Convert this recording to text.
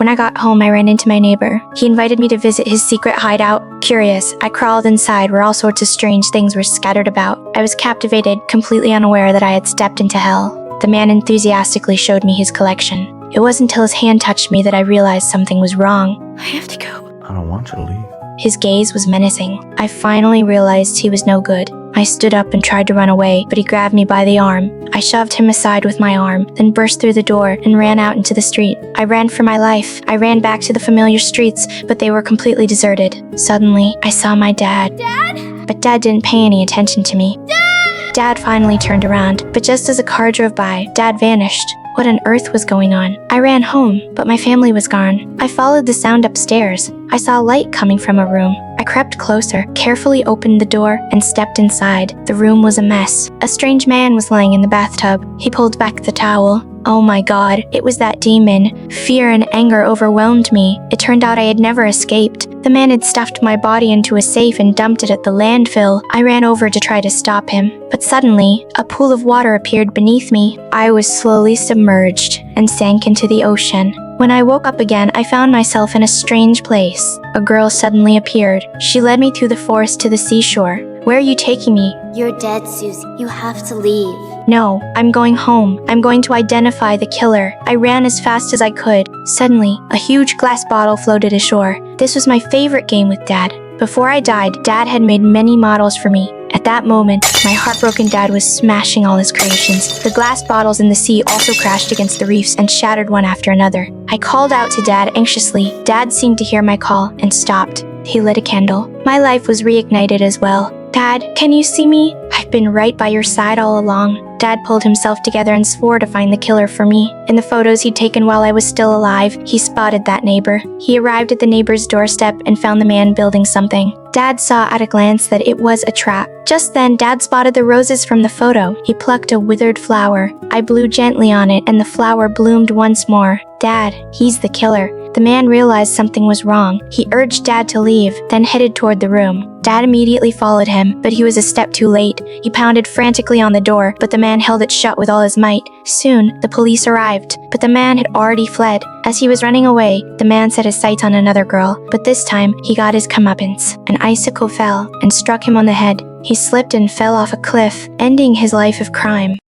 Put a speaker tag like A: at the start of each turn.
A: When I got home, I ran into my neighbor. He invited me to visit his secret hideout. Curious, I crawled inside where all sorts of strange things were scattered about. I was captivated, completely unaware that I had stepped into hell. The man enthusiastically showed me his collection. It wasn't until his hand touched me that I realized something was wrong.
B: I have to go.
C: I don't want you to leave.
A: His gaze was menacing. I finally realized he was no good. I stood up and tried to run away, but he grabbed me by the arm. I shoved him aside with my arm, then burst through the door and ran out into the street. I ran for my life. I ran back to the familiar streets, but they were completely deserted. Suddenly, I saw my dad.
B: Dad?
A: But Dad didn't pay any attention to me. Dad finally turned around, but just as a car drove by, Dad vanished. What on earth was going on? I ran home, but my family was gone. I followed the sound upstairs. I saw light coming from a room. I crept closer, carefully opened the door, and stepped inside. The room was a mess. A strange man was lying in the bathtub. He pulled back the towel. Oh my god, it was that demon. Fear and anger overwhelmed me. It turned out I had never escaped. The man had stuffed my body into a safe and dumped it at the landfill. I ran over to try to stop him, but suddenly, a pool of water appeared beneath me. I was slowly submerged and sank into the ocean. When I woke up again, I found myself in a strange place. A girl suddenly appeared. She led me through the forest to the seashore. Where are you taking me?
B: You're dead, Susie. You have to leave.
A: No, I'm going home. I'm going to identify the killer. I ran as fast as I could. Suddenly, a huge glass bottle floated ashore. This was my favorite game with Dad. Before I died, Dad had made many models for me. At that moment, my heartbroken dad was smashing all his creations. The glass bottles in the sea also crashed against the reefs and shattered one after another. I called out to Dad anxiously. Dad seemed to hear my call and stopped. He lit a candle. My life was reignited as well. Dad, can you see me? I've been right by your side all along. Dad pulled himself together and swore to find the killer for me. In the photos he'd taken while I was still alive, he spotted that neighbor. He arrived at the neighbor's doorstep and found the man building something. Dad saw at a glance that it was a trap. Just then, Dad spotted the roses from the photo. He plucked a withered flower. I blew gently on it and the flower bloomed once more. Dad, he's the killer. The man realized something was wrong. He urged Dad to leave, then headed toward the room. Dad immediately followed him, but he was a step too late. He pounded frantically on the door, but the man held it shut with all his might. Soon, the police arrived, but the man had already fled. As he was running away, the man set his sights on another girl, but this time, he got his comeuppance. An icicle fell and struck him on the head. He slipped and fell off a cliff, ending his life of crime.